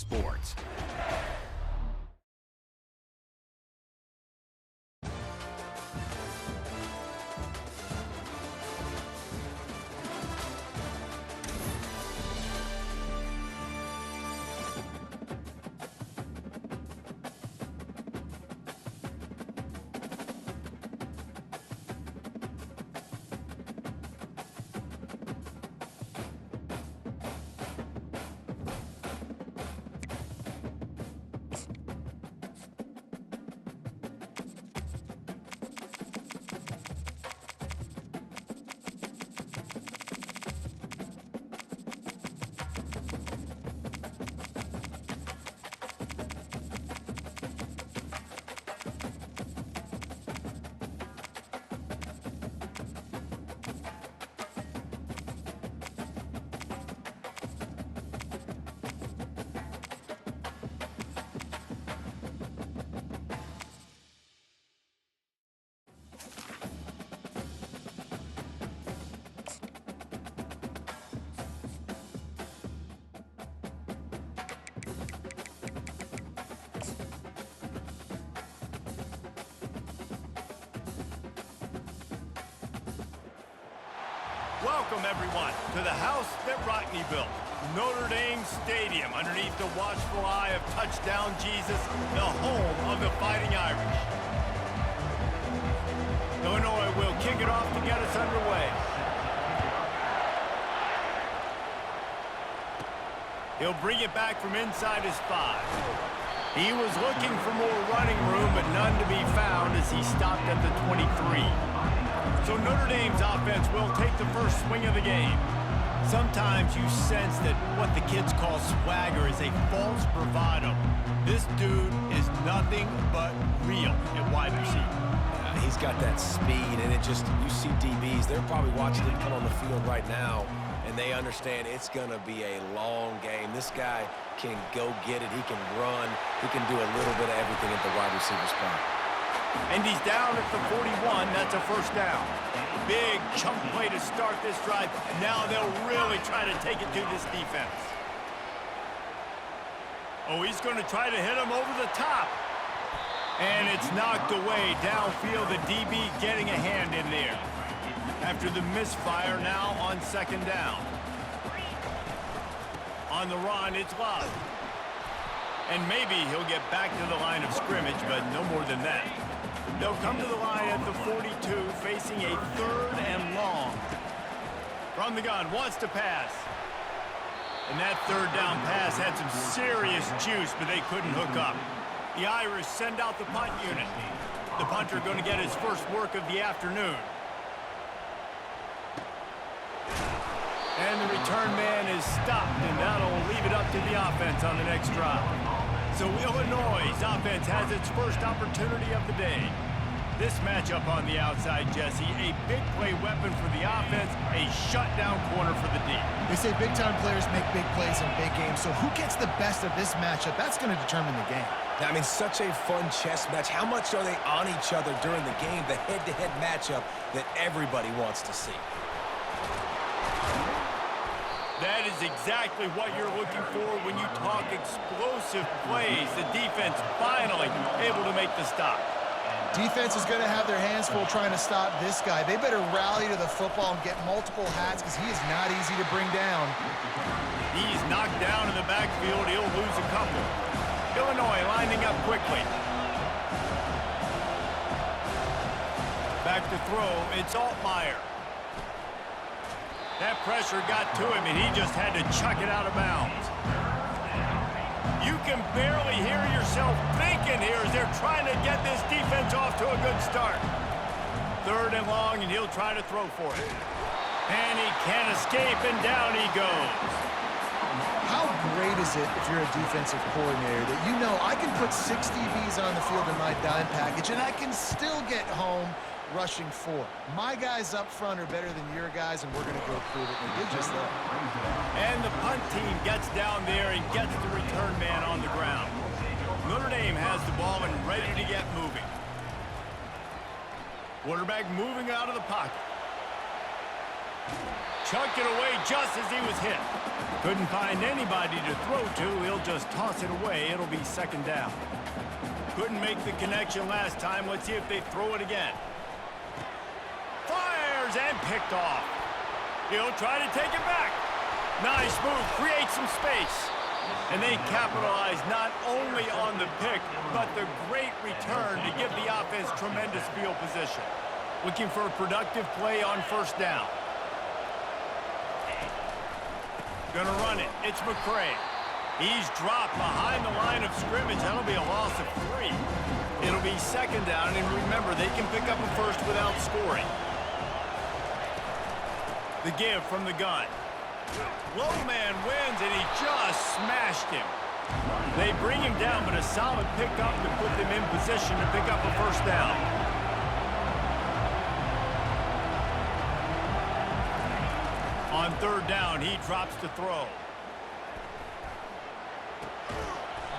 sports. Welcome, everyone, to the house that Rockne built, Notre Dame Stadium, underneath the watchful eye of Touchdown Jesus, the home of the Fighting Irish. Illinois will kick it off to get us underway. He'll bring it back from inside his 5. He was looking for more running room, but none to be found as he stopped at the 23. So Notre Dame's offense will take the first swing of the game. Sometimes you sense that what the kids call swagger is a false bravado. This dude is nothing but real at wide receiver. He's got that speed, and it just, you see DBs, they're probably watching him come on the field right now, and they understand it's going to be a long game. This guy can go get it. He can run. He can do a little bit of everything at the wide receiver spot. And he's down at the 41. That's a first down. Big chunk play to start this drive. Now they'll really try to take it to this defense. Oh, he's going to try to hit him over the top. And it's knocked away downfield. The DB getting a hand in there. After the misfire, now on second down. On the run, it's Love. And maybe he'll get back to the line of scrimmage, but no more than that. They'll come to the line at the 42, facing a 3rd and long. From the gun, wants to pass. And that 3rd down pass had some serious juice, but they couldn't hook up. The Irish send out the punt unit. The punter going to get his first work of the afternoon. And the return man is stopped, and that'll leave it up to the offense on the next drive. So Illinois' offense has its first opportunity of the day. This matchup on the outside, Jesse, a big play weapon for the offense, a shutdown corner for the D. They say big-time players make big plays in big games, so who gets the best of this matchup? That's going to determine the game. I mean, such a fun chess match. How much are they on each other during the game, the head-to-head matchup that everybody wants to see? That is exactly what you're looking for when you talk explosive plays. The defense finally able to make the stop. Defense is going to have their hands full trying to stop this guy. They better rally to the football and get multiple hats because he is not easy to bring down. He's knocked down in the backfield. He'll lose a couple. Illinois lining up quickly. Back to throw. It's Altmaier. That pressure got to him, and he just had to chuck it out of bounds. You can barely hear yourself thinking here as they're trying to get this defense off to a good start. 3rd and long, and he'll try to throw for it. And he can't escape, and down he goes. How great is it if you're a defensive coordinator that you know I can put 6 DBs on the field in my dime package, and I can still get home rushing 4. My guys up front are better than your guys, and we're going to go prove it. And they did just that. And the punt team gets down there and gets the return man on the ground. Notre Dame has the ball and ready to get moving. Quarterback moving out of the pocket. chucked it away just as he was hit. Couldn't find anybody to throw to. He'll just toss it away. It'll be second down. Couldn't make the connection last time. Let's see if they throw it again. Fires and picked off. He'll try to take it back. Nice move. Create some space. And they capitalize not only on the pick, but the great return to give the offense tremendous field position. Looking for a productive play on first down. Gonna run it. It's McCray. He's dropped behind the line of scrimmage. That'll be a loss of 3. It'll be second down, and remember, they can pick up a first without scoring. The give from the gun. Low man wins, and he just smashed him. They bring him down, but a solid pickup to put them in position to pick up a first down. On third down, he drops to throw.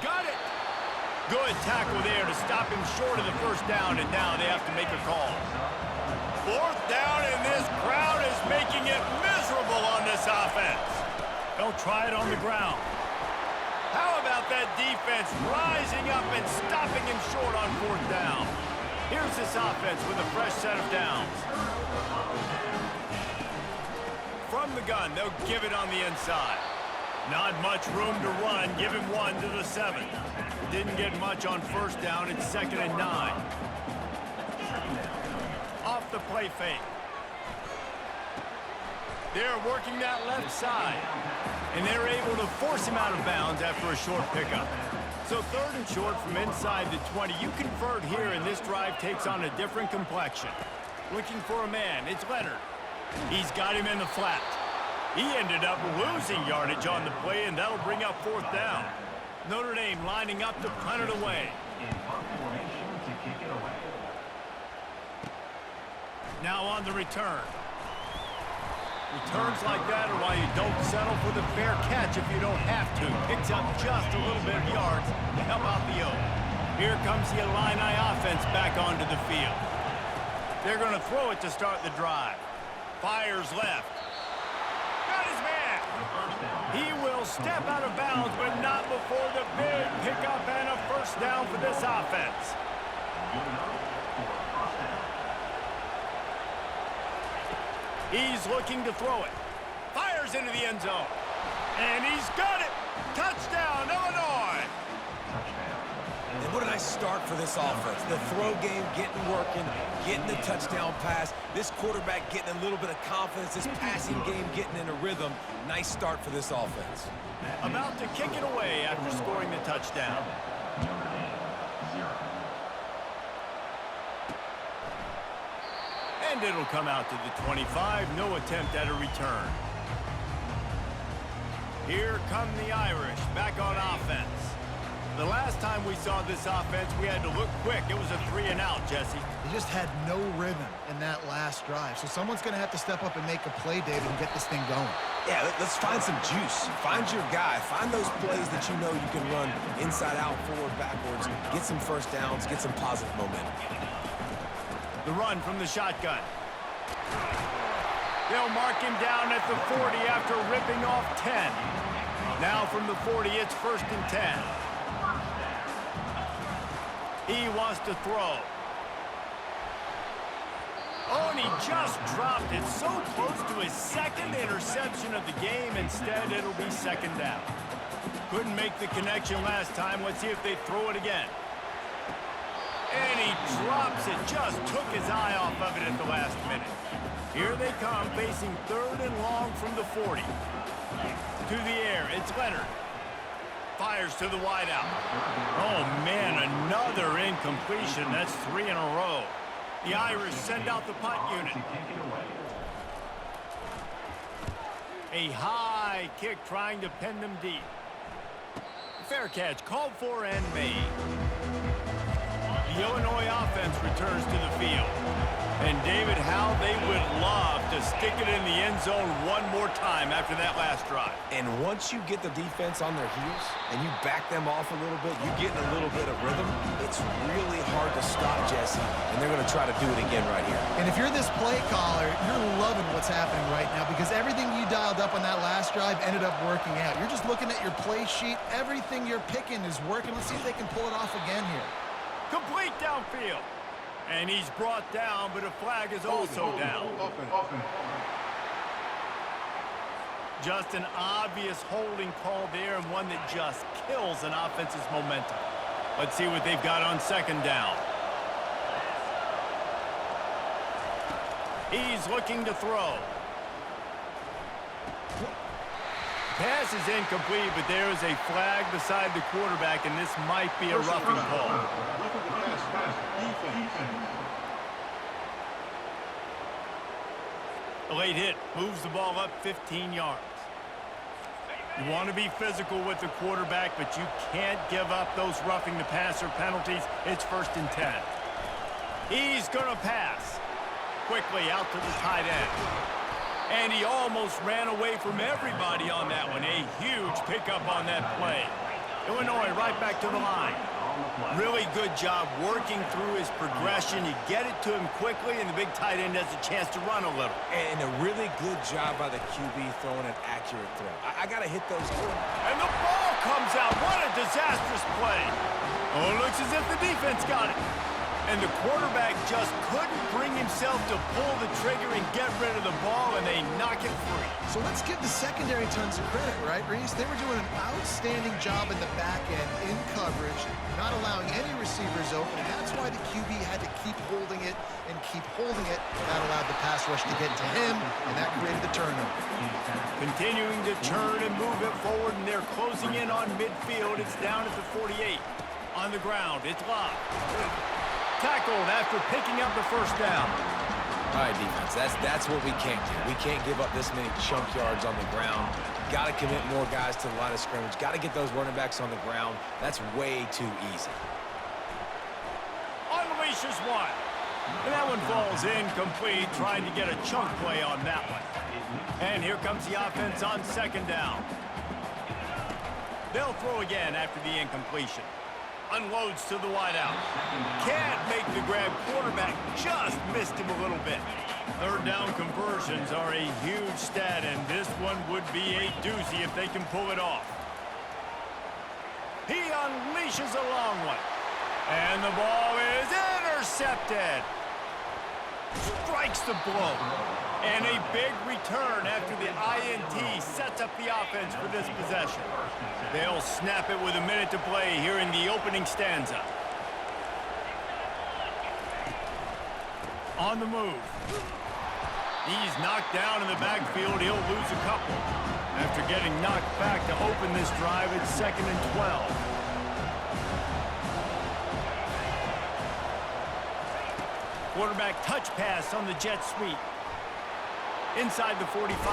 Got it! Good tackle there to stop him short of the first down, and now they have to make a call. Fourth down, and this crowd is making it miserable on this offense. They'll try it on the ground. How about that defense rising up and stopping him short on fourth down? Here's this offense with a fresh set of downs. From the gun, they'll give it on the inside. Not much room to run. Give him 1 to the 7. Didn't get much on first down. It's 2nd and 9. Off the play fake. They're working that left side. And they're able to force him out of bounds after a short pickup. So 3rd and short from inside the 20. You convert here, and this drive takes on a different complexion. Looking for a man. It's Leonard. He's got him in the flat. He ended up losing yardage on the play, and that'll bring up fourth down. Notre Dame lining up to punt it away. Now on the return. Returns like that are why you don't settle for the fair catch if you don't have to. Picks up just a little bit of yards to help out the Oak. Here comes the Illini offense back onto the field. They're going to throw it to start the drive. Fires left. Got his man. He will step out of bounds, but not before the big pickup and a first down for this offense. He's looking to throw it. Fires into the end zone. And he's got it. Touchdown, Illinois. And what a nice start for this offense. The throw game getting working, getting the touchdown pass. This quarterback getting a little bit of confidence. This passing game getting in a rhythm. Nice start for this offense. About to kick it away after scoring the touchdown. And it'll come out to the 25. No attempt at a return. Here come the Irish back on offense. The last time we saw this offense, we had to look quick. It was a 3-and-out, Jesse. They just had no rhythm in that last drive. So someone's going to have to step up and make a play, David, and get this thing going. Yeah, let's find some juice. Find your guy. Find those plays that you know you can run inside out, forward, backwards. Get some first downs. Get some positive momentum. The run from the shotgun. They'll mark him down at the 40 after ripping off 10. Now from the 40, it's 1st and 10. He wants to throw. Oh, and he just dropped it so close to his 2nd interception of the game. Instead, it'll be 2nd down. Couldn't make the connection last time. Let's see if they throw it again. And he drops it. Just took his eye off of it at the last minute. Here they come, facing 3rd and long from the 40. To the air, it's Leonard. Fires to the wideout. Oh, man, another incompletion. That's 3 in a row. The Irish send out the punt unit. A high kick trying to pin them deep. Fair catch called for and made. The Illinois offense returns to the field. And, David, how they would love to stick it in the end zone one more time after that last drive. And once you get the defense on their heels and you back them off a little bit, you get in a little bit of rhythm, it's really hard to stop, Jesse, and they're going to try to do it again right here. And if you're this play caller, you're loving what's happening right now because everything you dialed up on that last drive ended up working out. You're just looking at your play sheet. Everything you're picking is working. Let's see if they can pull it off again here. Complete downfield. And he's brought down, but a flag is also down. Just an obvious holding call there, and one that just kills an offense's momentum. Let's see what they've got on second down. He's looking to throw. Pass is incomplete, but there is a flag beside the quarterback, and this might be a roughing call. The late hit moves the ball up 15 yards. You want to be physical with the quarterback, but you can't give up those roughing the passer penalties. It's 1st and 10. He's going to pass. Quickly out to the tight end. And he almost ran away from everybody on that one. A huge pickup on that play. Illinois right back to the line. Really good job working through his progression. You get it to him quickly, and the big tight end has a chance to run a little. And a really good job by the QB throwing an accurate throw. I got to hit those good. And the ball comes out. What a disastrous play. Oh, it looks as if the defense got it. And the quarterback just couldn't bring himself to pull the trigger and get rid of the ball, and they knock it free. So let's give the secondary tons of credit, right, Reese? They were doing an outstanding job in the back end in coverage, not allowing any receivers open, and that's why the QB had to keep holding it and keep holding it. That allowed the pass rush to get to him, and that created the turnover. Continuing to turn and move it forward, and they're closing in on midfield. It's down at the 48. On the ground, it's Locke. Tackled after picking up the first down. All right, defense, that's what we can't do. We can't give up this many chunk yards on the ground. Got to commit more guys to the line of scrimmage. Got to get those running backs on the ground. That's way too easy. Unleashes one. And that one falls incomplete, trying to get a chunk play on that one. And here comes the offense on second down. They'll throw again after the incompletion. Unloads to the wideout. Can't make the grab. Quarterback just missed him a little bit. Third down conversions are a huge stat, and this one would be a doozy if they can pull it off. He unleashes a long one. And the ball is intercepted. Strikes the blow. And a big return after the INT sets up the offense for this possession. They'll snap it with a minute to play here in the opening stanza. On the move. He's knocked down in the backfield. He'll lose a couple. After getting knocked back to open this drive, it's 2nd and 12. Quarterback touch pass on the jet sweep. Inside the 45.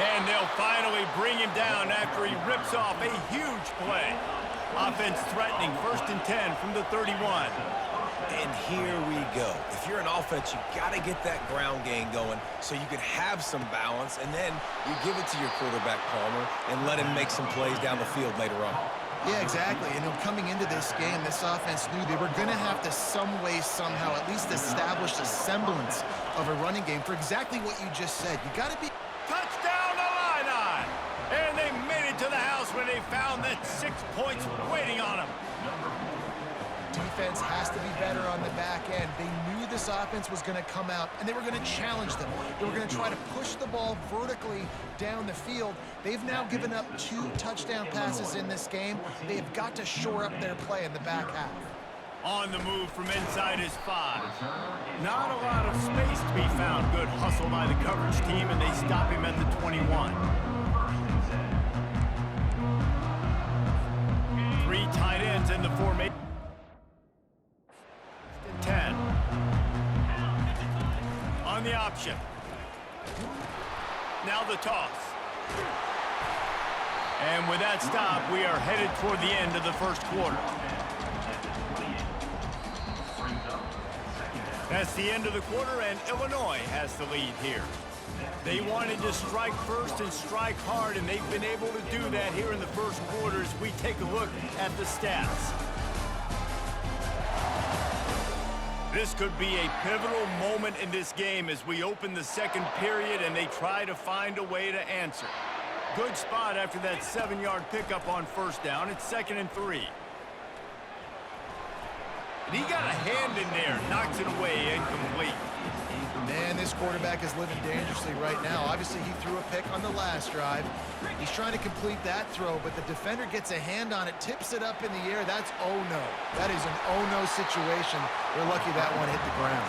And they'll finally bring him down after he rips off a huge play. Offense threatening, 1st and 10 from the 31. And here we go. If you're an offense, you got to get that ground game going so you can have some balance, and then you give it to your quarterback, Palmer, and let him make some plays down the field later on. Yeah, exactly. And coming into this game, this offense knew they were going to have to some way, somehow, at least establish a semblance of a running game for exactly what you just said. You got to be... Touchdown Illini! And they made it to the house when they found that 6 points waiting on them. Defense has to be better on the back end. They knew this offense was going to come out, and they were going to challenge them. They were going to try to push the ball vertically down the field. They've now given up 2 touchdown passes in this game. They've got to shore up their play in the back half. On the move from inside his 5. Not a lot of space to be found. Good hustle by the coverage team, and they stop him at the 21. 3 tight ends in the formation. 10. On the option. Now the toss. And with that stop, we are headed toward the end of the first quarter. That's the end of the quarter, and Illinois has the lead here. They wanted to strike first and strike hard, and they've been able to do that here in the first quarter as we take a look at the stats. This could be a pivotal moment in this game as we open the second period and they try to find a way to answer. Good spot after that 7-yard pickup on first down. It's 2nd and 3. And he got a hand in there, knocks it away, incomplete. Man, this quarterback is living dangerously right now. Obviously, he threw a pick on the last drive. He's trying to complete that throw, but the defender gets a hand on it, tips it up in the air. That's oh-no. That is an oh-no situation. We're lucky that one hit the ground.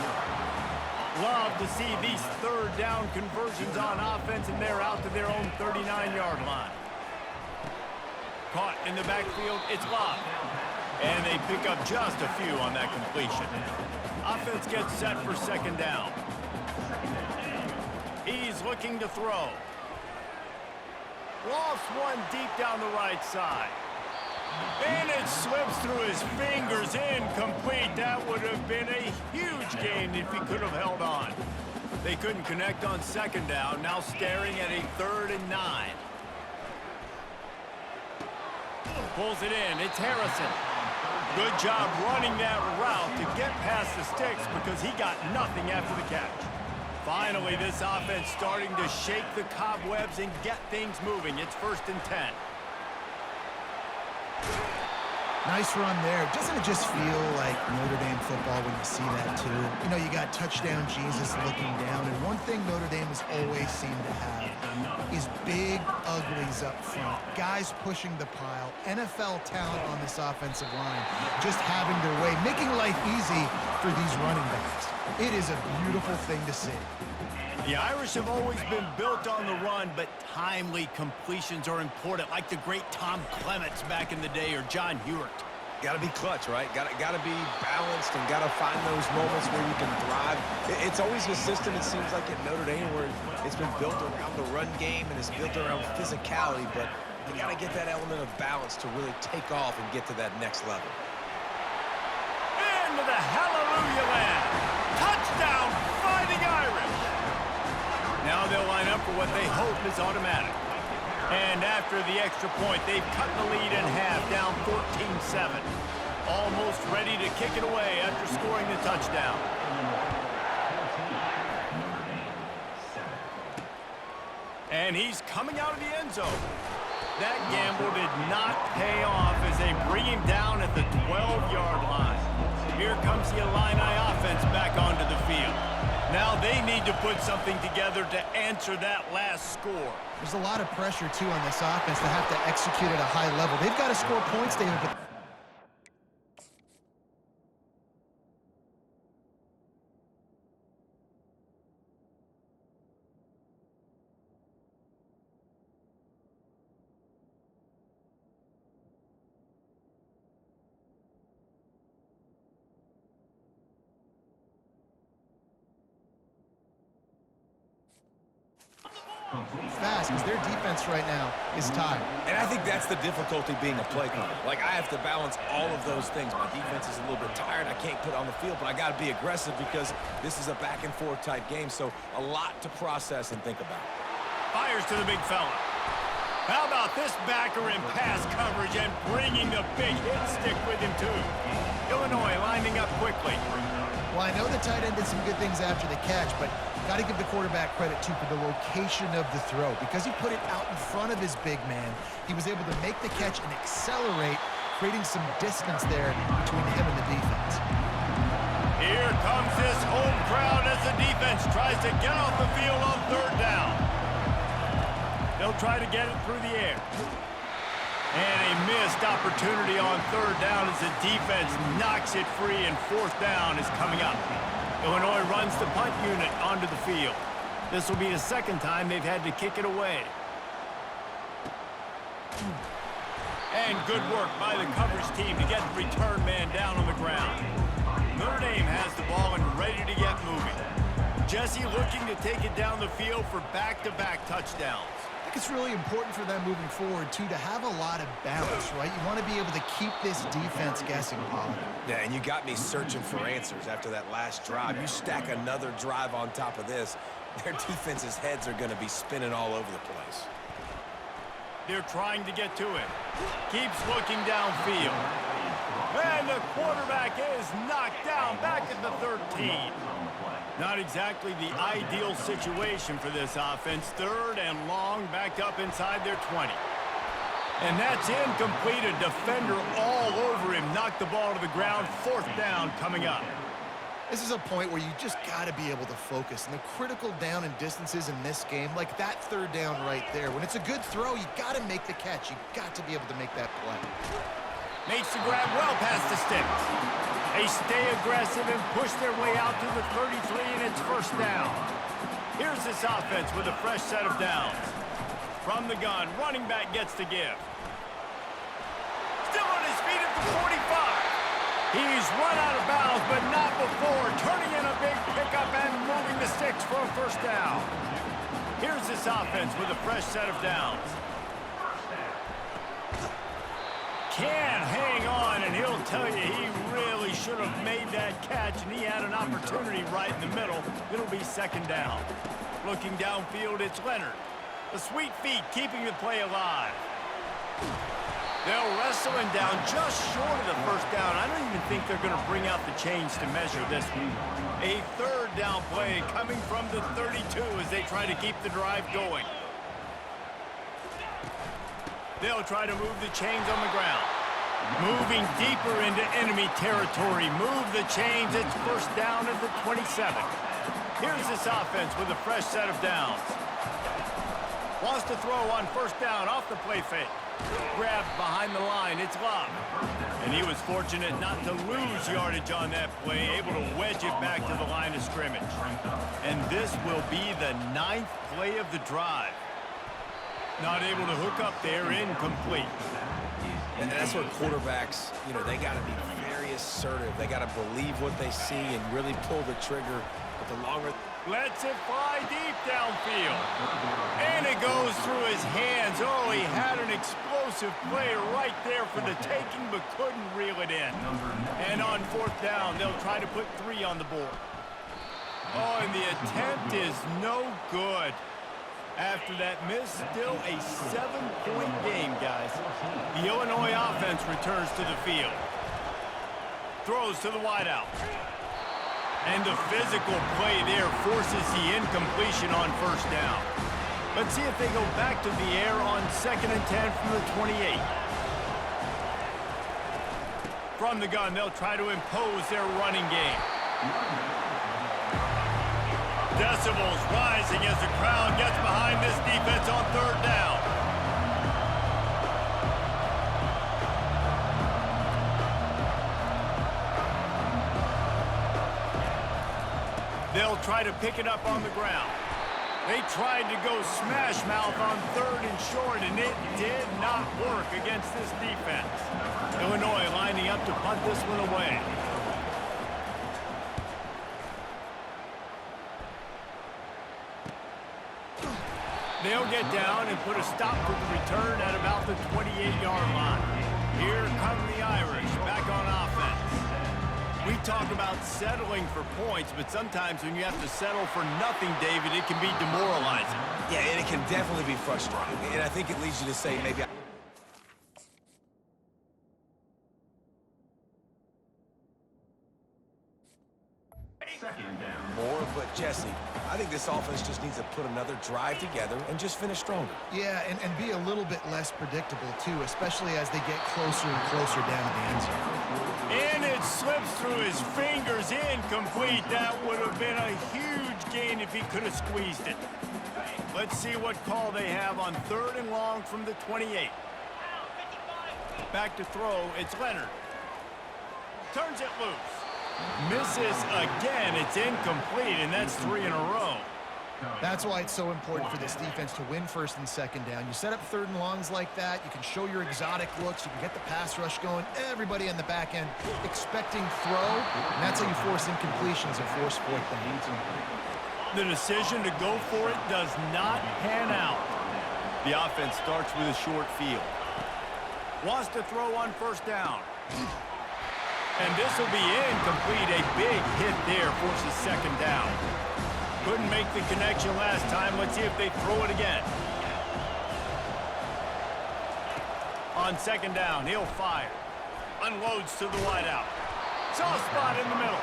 Love to see these third down conversions on offense, and they're out to their own 39-yard line. Caught in the backfield, it's Love. And they pick up just a few on that completion. Offense gets set for 2nd down. He's looking to throw. Lost one deep down the right side. And it slips through his fingers, incomplete. That would have been a huge gain if he could have held on. They couldn't connect on 2nd down, now staring at a 3rd and 9. Pulls it in, it's Harrison. Good job running that route to get past the sticks because he got nothing after the catch. Finally, this offense starting to shake the cobwebs and get things moving. It's 1st and 10. Nice run there. Doesn't it just feel like Notre Dame football when you see that, too? You know, you got touchdown Jesus looking down, and one thing Notre Dame has always seemed to have is big uglies up front, guys pushing the pile, NFL talent on this offensive line, just having their way, making life easy for these running backs. It is a beautiful thing to see. The Irish have always been built on the run, but timely completions are important, like the great Tom Clements back in the day or John Hewitt. Got to be clutch, right? Got to be balanced and got to find those moments where you can thrive. It's always a system, it seems like, at Notre Dame where it's been built around the run game and it's built around physicality, but you got to get that element of balance to really take off and get to that next level. Into the hallelujah land. Touchdown, Fighting Irish. Now they'll line up for what they hope is automatic. And after the extra point, they've cut the lead in half, down 14-7. Almost ready to kick it away after scoring the touchdown. And he's coming out of the end zone. That gamble did not pay off as they bring him down at the 12-yard line. Here comes the Illini offense back onto the field. Now they need to put something together to answer that last score. There's a lot of pressure, too, on this offense to have to execute at a high level. They've got to score points, David, but fast because their defense right now is tired. And I think that's the difficulty being a play caller. Like, I have to balance all of those things. My defense is a little bit tired. I can't put it on the field, but I got to be aggressive because this is a back-and-forth type game, so a lot to process and think about. Fires to the big fella. How about this backer in pass coverage and bringing the big hit stick with him, too. Illinois lining up quickly. Well, I know the tight end did some good things after the catch, but got to give the quarterback credit, too, for the location of the throw. Because he put it out in front of his big man, he was able to make the catch and accelerate, creating some distance there between him and the defense. Here comes this home crowd as the defense tries to get off the field on 3rd down. They'll try to get it through the air. And a missed opportunity on 3rd down as the defense knocks it free, and 4th down is coming up. Illinois runs the punt unit onto the field. This will be the 2nd time they've had to kick it away. And good work by the coverage team to get the return man down on the ground. Notre Dame has the ball and ready to get moving. Jesse looking to take it down the field for back-to-back touchdowns. think it's really important for them moving forward, too, to have a lot of balance, right? You want to be able to keep this defense guessing, Pollard. Yeah, and you got me searching for answers after that last drive. You stack another drive on top of this, their defense's heads are going to be spinning all over the place. They're trying to get to it. Keeps looking downfield. And the quarterback is knocked down back at the 13. Not exactly the ideal situation for this offense. 3rd and long, backed up inside their 20. And that's incomplete. A defender all over him. Knocked the ball to the ground. 4th down coming up. This is a point where you just got to be able to focus. And the critical down and distances in this game, like that 3rd down right there, when it's a good throw, you got to make the catch. You got to be able to make that play. Makes the grab well past the sticks. They stay aggressive and push their way out to the 33, and it's 1st down. Here's this offense with a fresh set of downs. From the gun, running back gets the give. Still on his feet at the 45. He's run out of bounds, but not before. Turning in a big pickup and moving the sticks for a 1st down. Here's this offense with a fresh set of downs. Can hang on, and he'll tell you he really should have made that catch, and he had an opportunity right in the middle. It'll be 2nd down. Looking downfield, it's Leonard. The sweet feet keeping the play alive. They'll wrestle him down just short of the 1st down. I don't even think they're going to bring out the chains to measure this one. A 3rd down play coming from the 32 as they try to keep the drive going. They'll try to move the chains on the ground. Moving deeper into enemy territory. Move the chains. It's 1st down at the 27. Here's this offense with a fresh set of downs. Wants to throw on 1st down off the play fake. Grabbed behind the line. It's Love. And he was fortunate not to lose yardage on that play. Able to wedge it back to the line of scrimmage. And this will be the 9th play of the drive. Not able to hook up there, incomplete. And that's where quarterbacks, they got to be very assertive. They got to believe what they see and really pull the trigger. But the longer... Lets it fly deep downfield. And it goes through his hands. Oh, he had an explosive play right there for the taking, but couldn't reel it in. And on 4th down, they'll try to put 3 on the board. Oh, and the attempt is no good. After that miss, still a 7-point game, guys. The Illinois offense returns to the field. Throws to the wideout. And the physical play there forces the incompletion on 1st down. Let's see if they go back to the air on 2nd and 10 from the 28. From the gun, they'll try to impose their running game. Decibels rising as the crowd gets behind this defense on 3rd down. They'll try to pick it up on the ground. They tried to go smash mouth on 3rd and short, and it did not work against this defense. Illinois lining up to punt this one away. They'll get down and put a stop to the return at about the 28-yard line. Here come the Irish back on offense. We talk about settling for points, but sometimes when you have to settle for nothing, David, it can be demoralizing. Yeah, and it can definitely be frustrating. And I think it leads you to say maybe... more, but Jesse, I think this offense just needs to put another drive together and just finish stronger. Yeah, and be a little bit less predictable, too, especially as they get closer and closer down to the end zone. And it slips through his fingers, incomplete. That would have been a huge gain if he could have squeezed it. Let's see what call they have on 3rd and long from the 28. Back to throw, it's Leonard. Turns it loose. Misses again, it's incomplete, and that's 3 in a row. That's why it's so important for this defense to win 1st and 2nd down. You set up 3rd and longs like that, you can show your exotic looks, you can get the pass rush going, everybody on the back end expecting throw, and that's how you force incompletions and force 4th down. The decision to go for it does not pan out. The offense starts with a short field. Wants to throw on first down. And this will be incomplete. A big hit there forces second down. Couldn't make the connection last time. Let's see if they throw it again. On second down, he'll fire. Unloads to the wideout. Soft spot in the middle.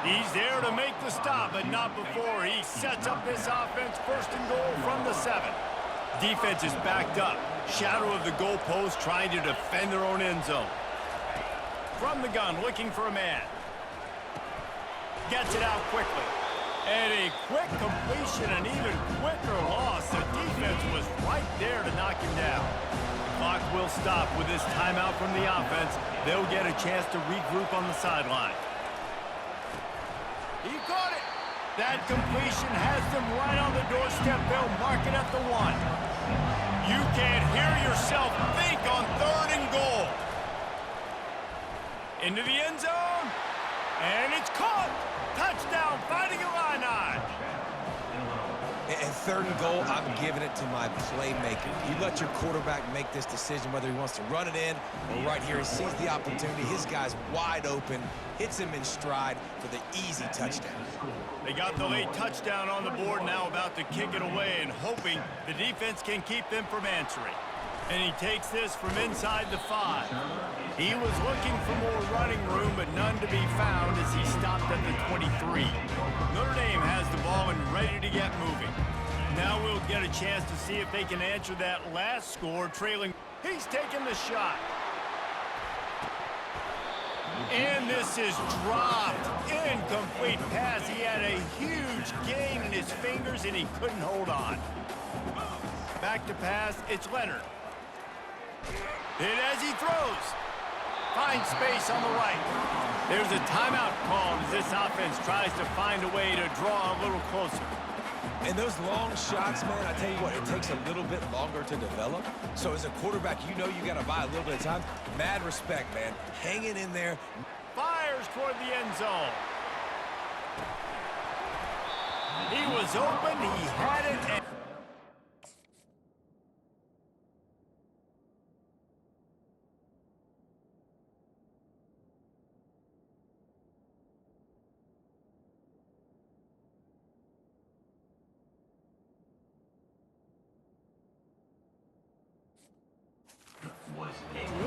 He's there to make the stop, but not before he sets up this offense. First and goal from the 7. Defense is backed up. Shadow of the goalpost, trying to defend their own end zone. From the gun, looking for a man. Gets it out quickly. And a quick completion, an even quicker loss. The defense was right there to knock him down. The clock will stop with this timeout from the offense. They'll get a chance to regroup on the sideline. He caught it. That completion has them right on the doorstep. They'll mark it at the 1. You can't hear yourself think on 3rd and goal. Into the end zone. And it's caught. Touchdown, Fighting Illini. And 3rd and goal, I'm giving it to my playmaker. You let your quarterback make this decision whether he wants to run it in or right here. He sees the opportunity. His guy's wide open, hits him in stride for the easy touchdown. They got the late touchdown on the board, now about to kick it away and hoping the defense can keep them from answering. And he takes this from inside the 5. He was looking for more running room, but none to be found as he stopped at the 23. Notre Dame has the ball and ready to get moving. Now we'll get a chance to see if they can answer that last score, trailing. He's taking the shot. And this is dropped. Incomplete pass. He had a huge gain in his fingers, and he couldn't hold on. Back to pass. It's Leonard. Hit as he throws. Finds space on the right. There's a timeout called as this offense tries to find a way to draw a little closer. And those long shots, man, I tell you what, it takes a little bit longer to develop. So as a quarterback, you know you got to buy a little bit of time. Mad respect, man. Hanging in there. Fires toward the end zone. He was open. He had it. And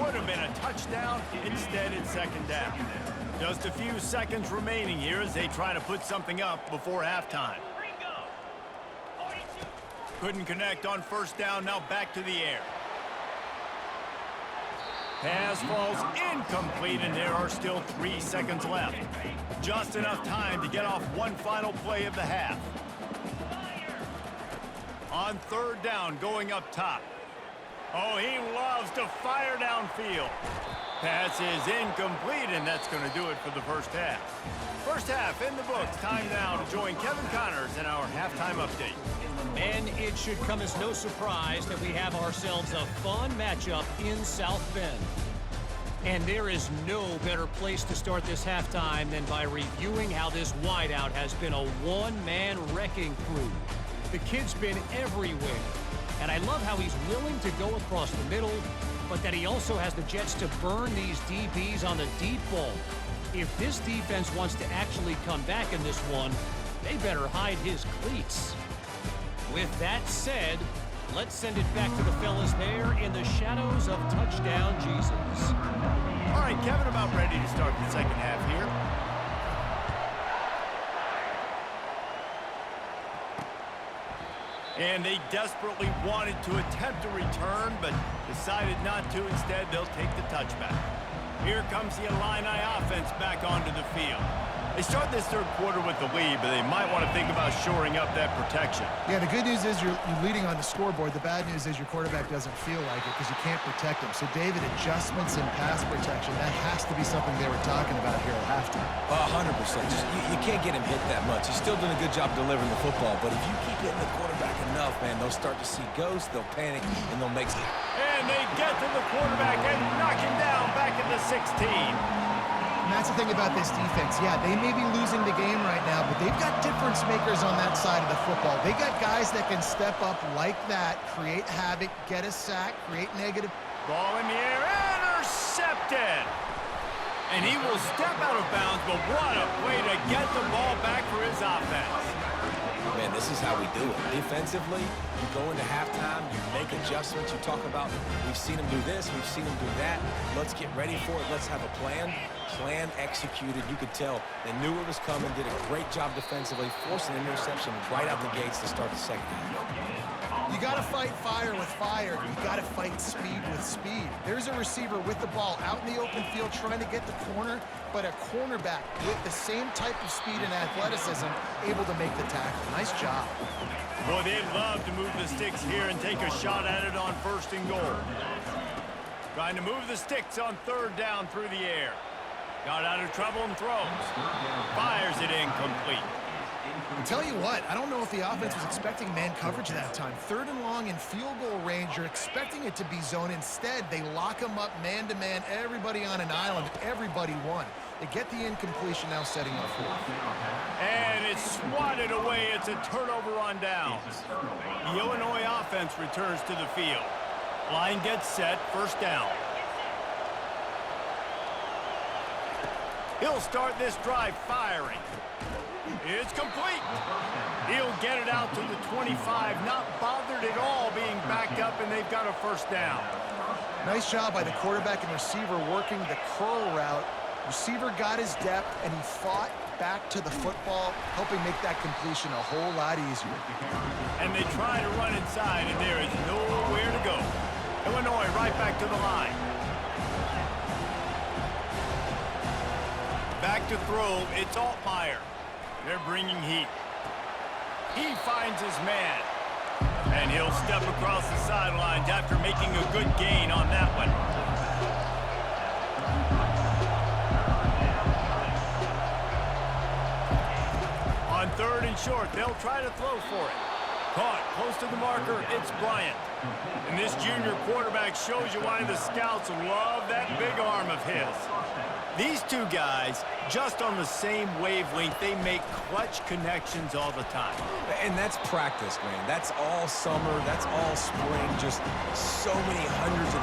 would have been a touchdown. Instead, it's second down. Just a few seconds remaining here as they try to put something up before halftime. Couldn't connect on first down. Now back to the air. Pass falls incomplete, and there are still 3 seconds left. Just enough time to get off one final play of the half. On third down, going up top. Oh, he loves to fire downfield. Pass is incomplete, and that's going to do it for the first half. First half in the books. Time now to join Kevin Connors in our halftime update. And it should come as no surprise that we have ourselves a fun matchup in South Bend. And there is no better place to start this halftime than by reviewing how this wideout has been a one-man wrecking crew. The kid's been everywhere. And I love how he's willing to go across the middle, but that he also has the jets to burn these DBs on the deep ball. If this defense wants to actually come back in this one, they better hide his cleats. With that said, let's send it back to the fellas there in the shadows of touchdown Jesus. All right, Kevin, about ready to start the second half here. And they desperately wanted to attempt a return, but decided not to. Instead, they'll take the touchback. Here comes the Illini offense back onto the field. They start this third quarter with the lead, but they might want to think about shoring up that protection. Yeah, the good news is you're leading on the scoreboard. The bad news is your quarterback doesn't feel like it because you can't protect him. So, David, adjustments in pass protection, that has to be something they were talking about here at halftime. 100%. You can't get him hit that much. He's still doing a good job delivering the football, but if you keep hitting the quarterback enough, man, they'll start to see ghosts, they'll panic, and they'll make And they get to the quarterback and knock him down back at the 16. And that's the thing about this defense. Yeah, they may be losing the game right now, but they've got difference makers on that side of the football. They got guys that can step up like that, create havoc, get a sack, create negative. Ball in the air, intercepted. And he will step out of bounds, but what a way to get the ball back for his offense. Man, this is how we do it. Defensively, you go into halftime, you make adjustments. You talk about, we've seen them do this, we've seen them do that. Let's get ready for it. Let's have a plan. Plan executed. You could tell they knew it was coming, did a great job defensively, forced an interception right out the gates to start the second half. You got to fight fire with fire. You got to fight speed with speed. There's a receiver with the ball out in the open field trying to get the corner, but a cornerback with the same type of speed and athleticism able to make the tackle. Nice job. Boy, they'd love to move the sticks here and take a shot at it on 1st and goal. Trying to move the sticks on 3rd down through the air. Got out of trouble and throws. Fires it incomplete. I'll tell you what, I don't know if the offense was expecting man coverage that time. 3rd and long in field goal range, you're expecting it to be zone. Instead, they lock them up man-to-man, everybody on an island, everybody won. They get the incompletion, now setting up 4th. And it's swatted away. It's a turnover on downs. The Illinois offense returns to the field. Line gets set, 1st down. He'll start this drive firing. It's complete. He'll get it out to the 25, not bothered at all being backed up, and they've got a 1st down. Nice job by the quarterback and receiver working the curl route. Receiver got his depth, and he fought back to the football, helping make that completion a whole lot easier. And they try to run inside, and there is nowhere to go. Illinois right back to the line. Back to throw, it's Altmaier. They're bringing heat. He finds his man. And he'll step across the sidelines after making a good gain on that one. On 3rd and short, they'll try to throw for it. Caught close to the marker, it's Bryant. And this junior quarterback shows you why the scouts love that big arm of his. These two guys, just on the same wavelength, they make clutch connections all the time. And that's practice, man. That's all summer. That's all spring. Just so many hundreds and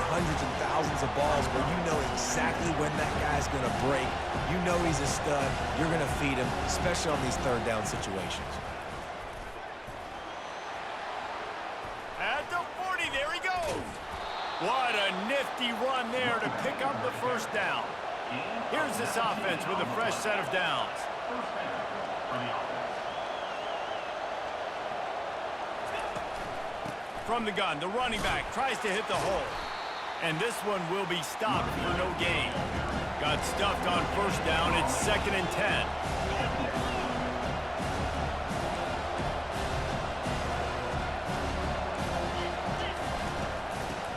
thousands of balls where you know exactly when that guy's going to break. You know he's a stud. You're going to feed him, especially on these 3rd down situations. At the 40, there he goes. What a nifty run there to pick up the 1st down. Here's this offense with a fresh set of downs. From the gun, the running back tries to hit the hole. And this one will be stopped for no gain. Got stuffed on 1st down. It's 2nd and 10.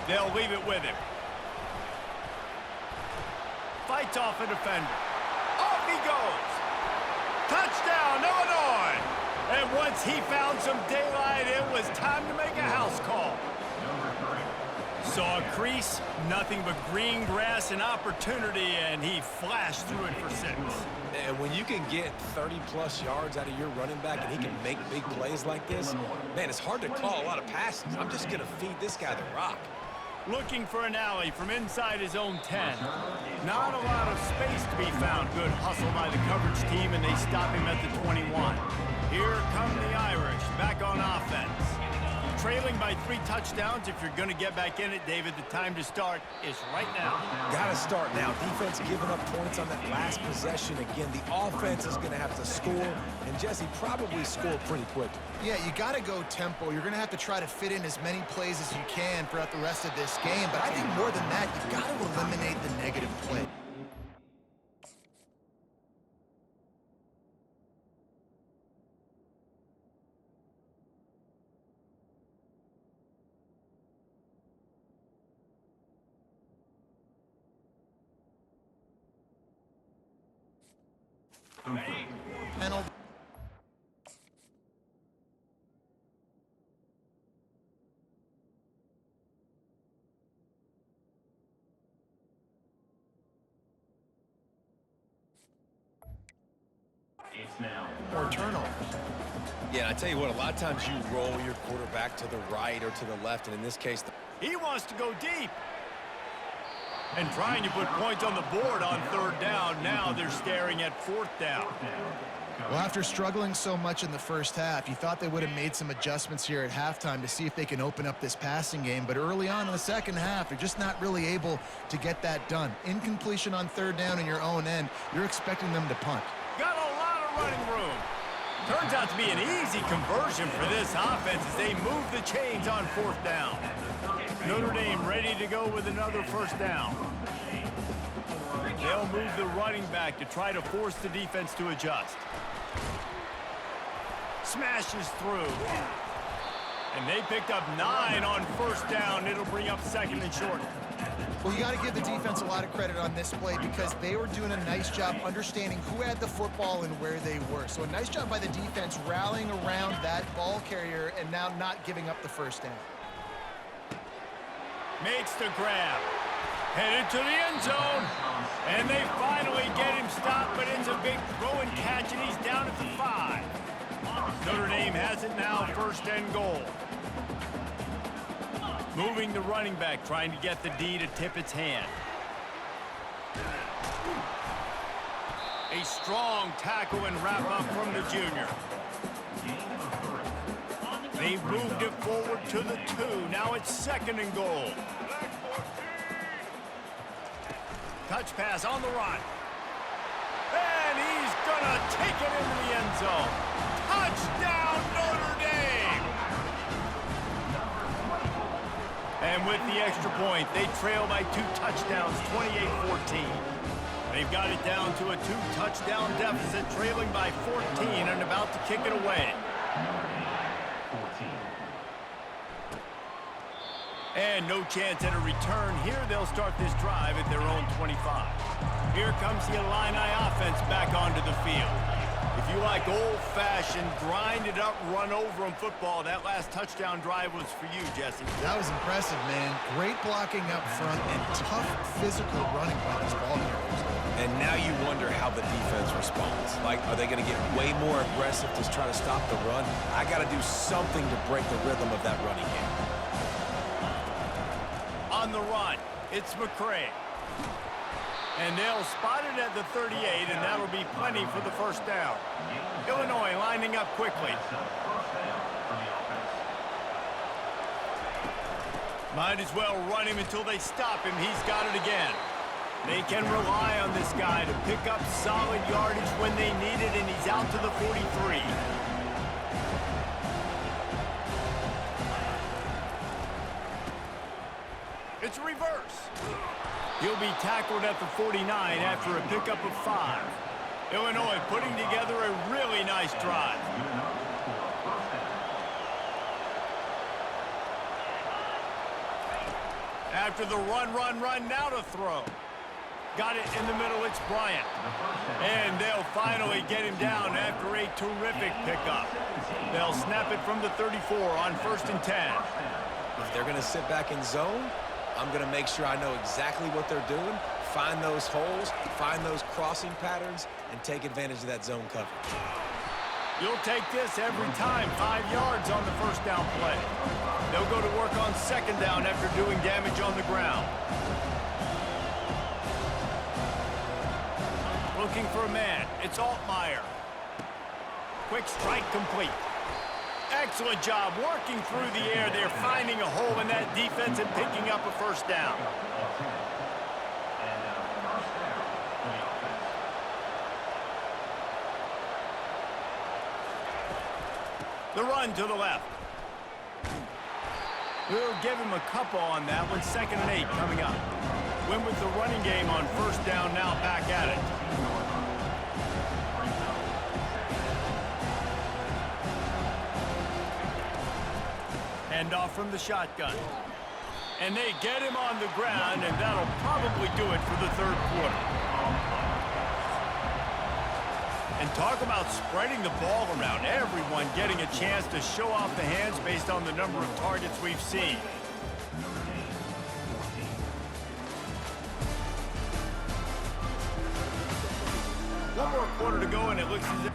They'll leave it with him. Fights off a defender. Off he goes. Touchdown, Illinois. And once he found some daylight, it was time to make a house call. Saw a crease, nothing but green grass and opportunity, and he flashed through it for 6. And when you can get 30-plus yards out of your running back and he can make big plays like this, man, it's hard to call a lot of passes. I'm just going to feed this guy the rock. Looking for an alley from inside his own 10. Not a lot of space to be found. Good hustle by the coverage team, and they stop him at the 21. Here come the Irish, back on offense. Trailing by 3 touchdowns. If you're going to get back in it, David, the time to start is right now. Got to start now. Defense giving up points on that last possession. Again, the offense is going to have to score, and Jesse probably score pretty quick. Yeah, you got to go tempo. You're going to have to try to fit in as many plays as you can throughout the rest of this game. But I think more than that, you've got to eliminate the negative play. Penalty. or turnovers. Yeah, I tell you what, a lot of times you roll your quarterback to the right or to the left, and in this case, He wants to go deep. And trying to put points on the board on third down. Now they're staring at fourth down. Well, after struggling so much in the first half, you thought they would have made some adjustments here at halftime to see if they can open up this passing game. But early on in the second half, they're just not really able to get that done. Incompletion on third down in your own end, you're expecting them to punt. Got a lot of running room. Turns out to be an easy conversion for this offense as they move the chains on fourth down. Notre Dame ready to go with another first down. They'll move the running back to try to force the defense to adjust. Smashes through. And they picked up 9 on first down. It'll bring up second and short. Well, you got to give the defense a lot of credit on this play because they were doing a nice job understanding who had the football and where they were. So a nice job by the defense rallying around that ball carrier and now not giving up the first down. Makes the grab. Headed to the end zone. And they finally get him stopped, but it's a big throw and catch, and he's down at the 5. Notre Dame has it now, first and goal. Moving the running back, trying to get the D to tip its hand. A strong tackle and wrap up from the junior. They've moved it forward to the 2. Now it's second and goal. Touch pass on the run. And he's going to take it into the end zone. Touchdown, Notre Dame! And with the extra point, they trail by 2 touchdowns, 28-14. They've got it down to a 2-touchdown deficit, trailing by 14 and about to kick it away. And no chance at a return here. They'll start this drive at their own 25. Here comes the Illini offense back onto the field. If you like old-fashioned, grind-it-up, run-over-'em football, that last touchdown drive was for you, Jesse. That was impressive, man. Great blocking up front and tough physical running by these ball carriers. and now you wonder how the defense responds. Like, are they going to get way more aggressive to try to stop the run? I got to do something to break the rhythm of that running game. On the run, it's McCray. And they'll spot it at the 38, and that'll be plenty for the first down. Illinois lining up quickly. Might as well run him until they stop him. He's got it again. They can rely on this guy to pick up solid yardage when they need it, and he's out to the 43. It's reverse. He'll be tackled at the 49 after a pickup of 5. Illinois putting together a really nice drive. After the run, now to throw. Got it in the middle, it's Bryant. And they'll finally get him down after a terrific pickup. They'll snap it from the 34 on 1st and 10. If they're going to sit back in zone, I'm going to make sure I know exactly what they're doing, find those holes, find those crossing patterns, and take advantage of that zone coverage. You'll take this every time. 5 yards on the first down play. They'll go to work on 2nd down after doing damage on the ground. Looking for a man. It's Altmaier. Quick strike complete. Excellent job working through the air. They're finding a hole in that defense and picking up a first down. The run to the left. We'll give him a couple on that one. 2nd and 8 coming up. Went with the running game on 1st down, now back at it. Hand off from the shotgun. And they get him on the ground, and that'll probably do it for the 3rd quarter. And talk about spreading the ball around. Everyone getting a chance to show off the hands based on the number of targets we've seen. One more quarter to go, and it looks as if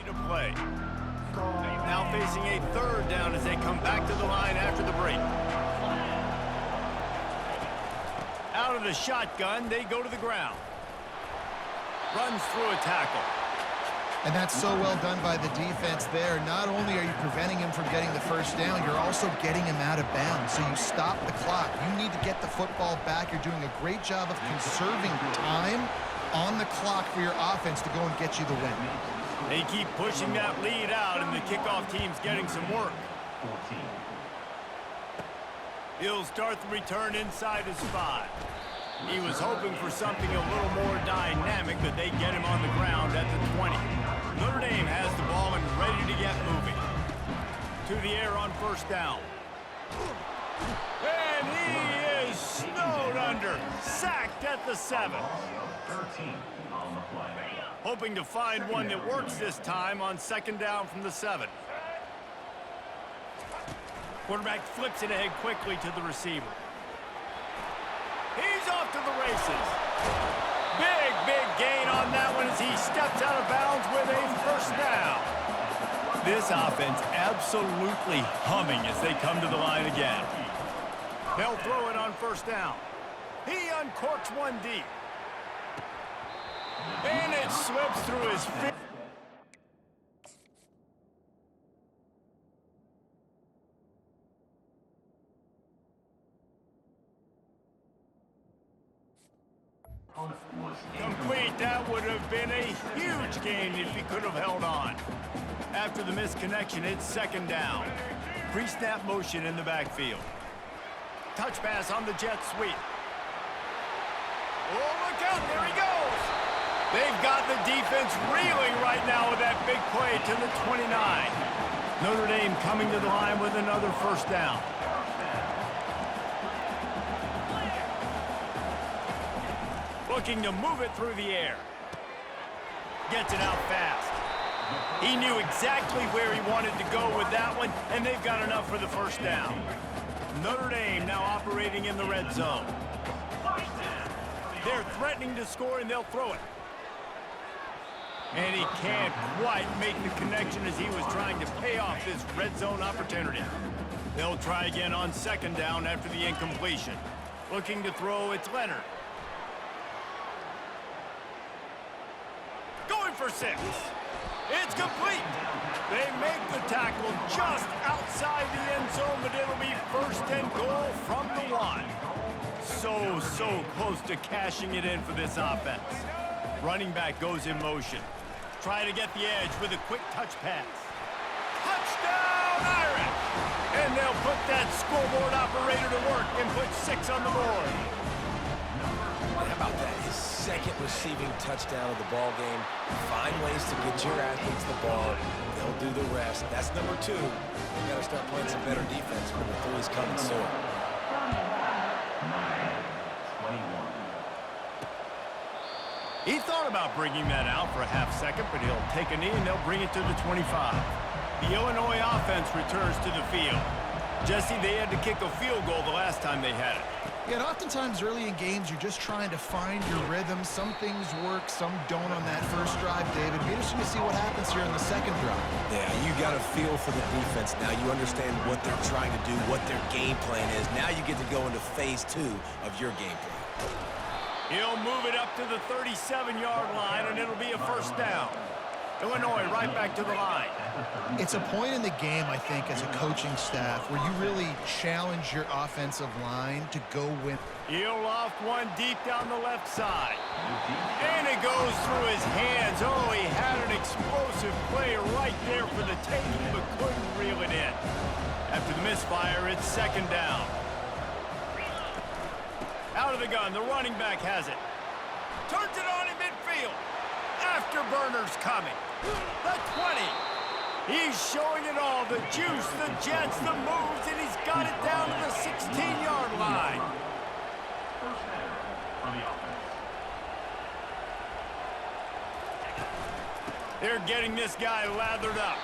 to play. Now facing a third down as they come back to the line after the break. Out of the shotgun, they go to the ground. Runs through a tackle. And that's so well done by the defense there. Not only are you preventing him from getting the first down, you're also getting him out of bounds. So you stop the clock. You need to get the football back. You're doing a great job of conserving time on the clock for your offense to go and get you the win. They keep pushing that lead out, and the kickoff team's getting some work. He'll start the return inside his 5. He was hoping for something a little more dynamic, but they get him on the ground at the 20. Notre Dame has the ball and ready to get moving. To the air on first down. And he is snowed under. Sacked at the 7. Hoping to find one that works this time on second down from the 7. Quarterback flips it ahead quickly to the receiver. He's off to the races. Big gain on that one as he steps out of bounds with a first down. This offense absolutely humming as they come to the line again. They'll throw it on first down. He uncorks one deep. And it slips through his feet. Complete. That would have been a huge gain if he could have held on. After the misconnection, it's second down. Pre-snap motion in the backfield. Touch pass on the jet sweep. Oh, look out. There he goes. They've got the defense reeling right now with that big play to the 29. Notre Dame coming to the line with another first down. Looking to move it through the air. Gets it out fast. He knew exactly where he wanted to go with that one, and they've got enough for the first down. Notre Dame now operating in the red zone. They're threatening to score, and they'll throw it. And he can't quite make the connection as he was trying to pay off this red zone opportunity. They'll try again on second down after the incompletion. Looking to throw, it's Leonard. Going for 6. It's complete. They make the tackle just outside the end zone, but it'll be first and goal from the 1. So close to cashing it in for this offense. Running back goes in motion. Try to get the edge with a quick touch pass. Touchdown, Irish! And they'll put that scoreboard operator to work and put 6 on the board. How about that? His second receiving touchdown of the ball game. Find ways to get your athletes the ball. They'll do the rest. That's number 2. They've got to start playing some better defense. Number 3 is coming soon. He thought about bringing that out for a half second, but he'll take a knee and they'll bring it to the 25. The Illinois offense returns to the field. Jesse, they had to kick a field goal the last time they had it. Yeah, and oftentimes early in games, you're just trying to find your rhythm. Some things work, some don't on that first drive, David. Be interesting to see what happens here in the second drive. Yeah, you got a feel for the defense. Now you understand what they're trying to do, what their game plan is. Now you get to go into phase 2 of your game plan. He'll move it up to the 37-yard line, and it'll be a first down. Illinois right back to the line. It's a point in the game, I think, as a coaching staff where you really challenge your offensive line to go win. He'll loft one deep down the left side. And it goes through his hands. Oh, he had an explosive play right there for the taking, but couldn't reel it in. After the misfire, it's second down. Out of the gun, the running back has it. Turns it on in midfield. Afterburner's coming. The 20. He's showing it all. The juice, the jets, the moves, and he's got it down to the 16-yard line. They're getting this guy lathered up.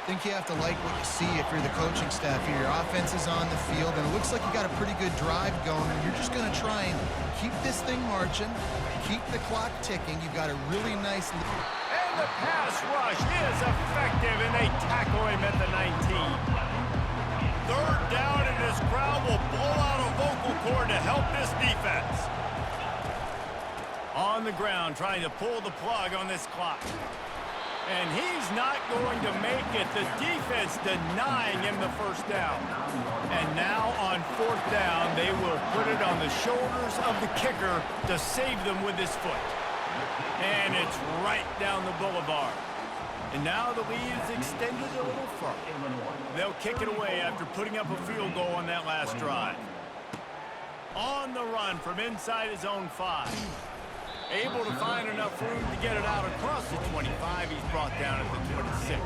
I think you have to like what you see if you're the coaching staff here. Your offense is on the field, and it looks like you got a pretty good drive going, and you're just going to try and keep this thing marching, keep the clock ticking. You've got a really nice lead. And the pass rush is effective, and they tackle him at the 19. Third down, and this crowd will blow out a vocal cord to help this defense. On the ground, trying to pull the plug on this clock. And he's not going to make it. The defense denying him the first down. And now on fourth down, they will put it on the shoulders of the kicker to save them with his foot. And it's right down the boulevard. And now the lead is extended a little further. They'll kick it away after putting up a field goal on that last drive. On the run from inside his own 5. Able to find enough room to get it out across the 25. He's brought down at the 26.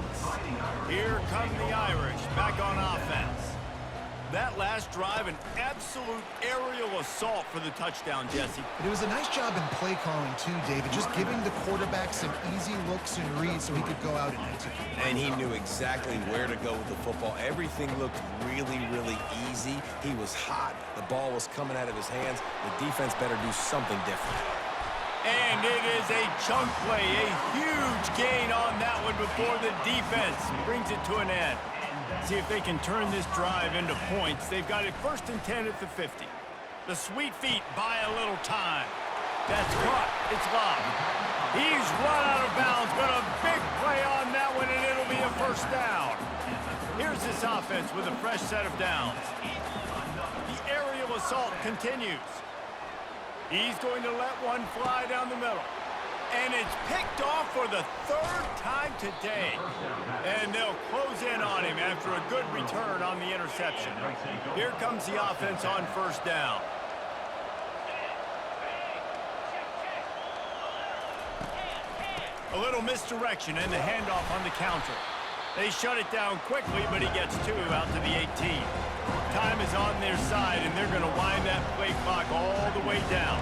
Here come the Irish back on offense. That last drive, an absolute aerial assault for the touchdown, Jesse. It was a nice job in play calling too, David, just giving the quarterback some easy looks and reads so he could go out and execute. And he knew exactly where to go with the football. Everything looked really, really easy. He was hot. The ball was coming out of his hands. The defense better do something different. And it is a chunk play, a huge gain on that one before the defense brings it to an end. See if they can turn this drive into points. They've got it 1st and 10 at the 50. The sweet feet buy a little time. That's caught. It's lobbed. He's run out of bounds, but a big play on that one, and it'll be a first down. Here's this offense with a fresh set of downs. The aerial assault continues. He's going to let one fly down the middle. And it's picked off for the 3rd time today. And they'll close in on him after a good return on the interception. Here comes the offense on first down. A little misdirection and the handoff on the counter. They shut it down quickly, but he gets 2 out to the 18. Time is on their side, and they're going to wind that play clock all the way down.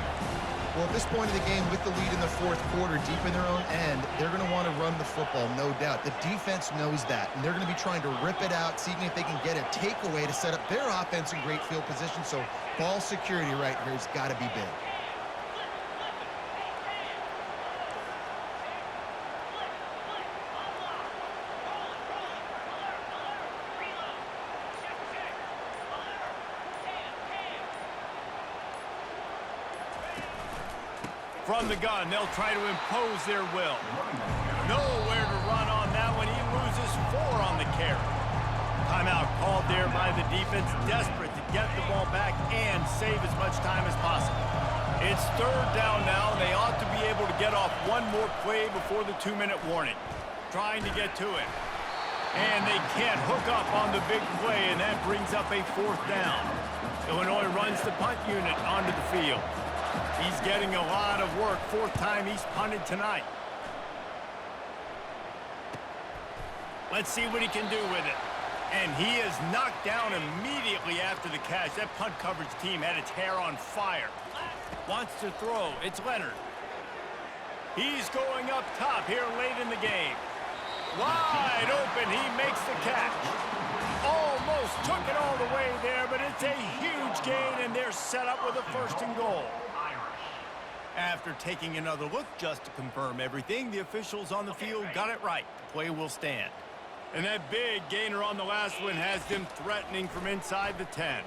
Well, at this point of the game, with the lead in the 4th quarter, deep in their own end, they're going to want to run the football, no doubt. The defense knows that, and they're going to be trying to rip it out, seeing if they can get a takeaway to set up their offense in great field position. So ball security right here has got to be big. From the gun, they'll try to impose their will. Nowhere to run on that one. He loses 4 on the carry. Timeout called there by the defense, desperate to get the ball back and save as much time as possible. It's 3rd down now. They ought to be able to get off one more play before the 2-minute warning. Trying to get to it. And they can't hook up on the big play, and that brings up a 4th down. Illinois runs the punt unit onto the field. He's getting a lot of work. 4th time he's punted tonight. Let's see what he can do with it. And he is knocked down immediately after the catch. That punt coverage team had its hair on fire. Wants to throw. It's Leonard. He's going up top here late in the game. Wide open. He makes the catch. Almost took it all the way there, but it's a huge gain, and they're set up with a 1st and goal. After taking another look just to confirm everything, the officials on the field got it right. The play will stand. And that big gainer on the last one has them threatening from inside the 10.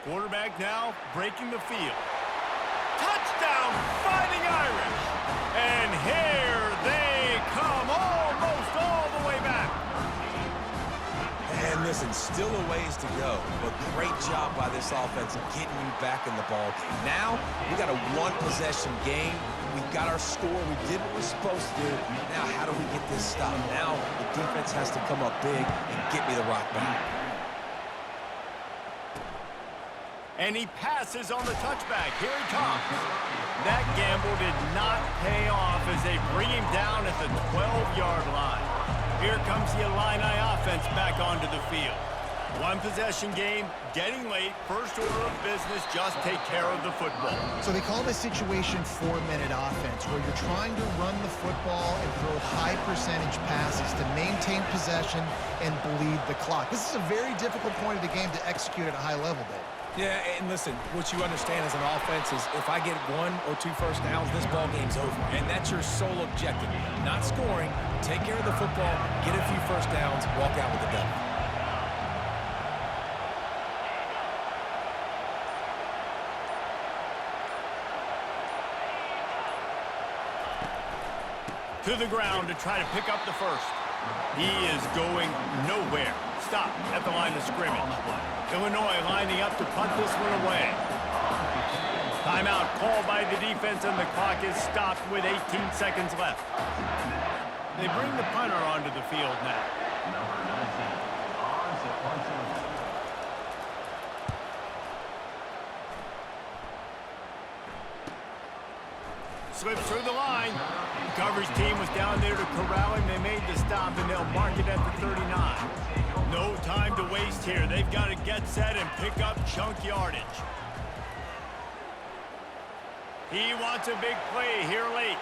Quarterback now breaking the field. Touchdown, Fighting Irish! And here they come, almost all the way back. And listen, still a ways to go, but great job by this offense of getting you back in the ball game. Now, we got a 1-possession game. We got our score. We did what we're supposed to do. Now, how do we get this stopped? Now, the defense has to come up big and get me the rock back. And he passes on the touchback. Here he comes. That gamble did not pay off as they bring him down at the 12-yard line. Here comes the Illini offense back onto the field. 1-possession game, getting late, first order of business, just take care of the football. So they call this situation 4-minute offense, where you're trying to run the football and throw high-percentage passes to maintain possession and bleed the clock. This is a very difficult point of the game to execute at a high level, Dave. Yeah, and listen, what you understand as an offense is if I get 1 or 2 first downs, this ball game's over. And that's your sole objective. Not scoring, take care of the football, get a few first downs, walk out with the W. To the ground to try to pick up the first. He is going nowhere. Stop at the line of scrimmage. Illinois lining up to punt this one away. Timeout called by the defense, and the clock is stopped with 18 seconds left. They bring the punter onto the field now. Slips through the line. The coverage team was down there to corral him. They made the stop, and they'll mark it at the 39. No time to waste here. They've got to get set and pick up chunk yardage. He wants a big play here late.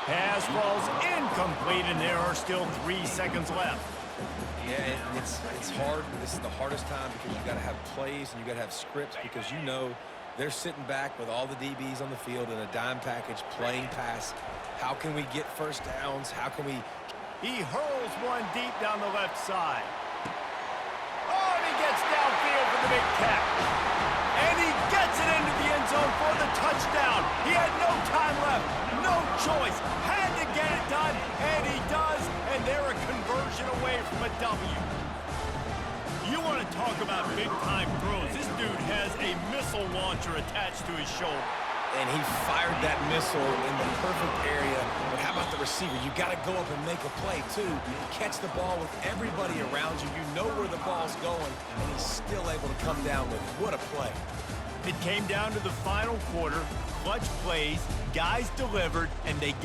Pass falls incomplete, and there are still 3 seconds left. Yeah, it's hard. This is the hardest time because you got to have plays and you got to have scripts because you know they're sitting back with all the DBs on the field in a dime package playing pass. How can we get first downs? How can we... He hurls one deep down the left side. Oh, and he gets downfield for the big catch. And he gets it into the end zone for the touchdown. He had no time left, no choice. Had to get it done, and he does. And they're a conversion away from a W. You want to talk about big-time throws. This dude has a missile launcher attached to his shoulder. And he fired that missile in the perfect area. But how about the receiver? You got to go up and make a play, too. Catch the ball with everybody around you. You know where the ball's going, and he's still able to come down with it. What a play. It came down to the final quarter. Clutch plays, guys delivered, and they get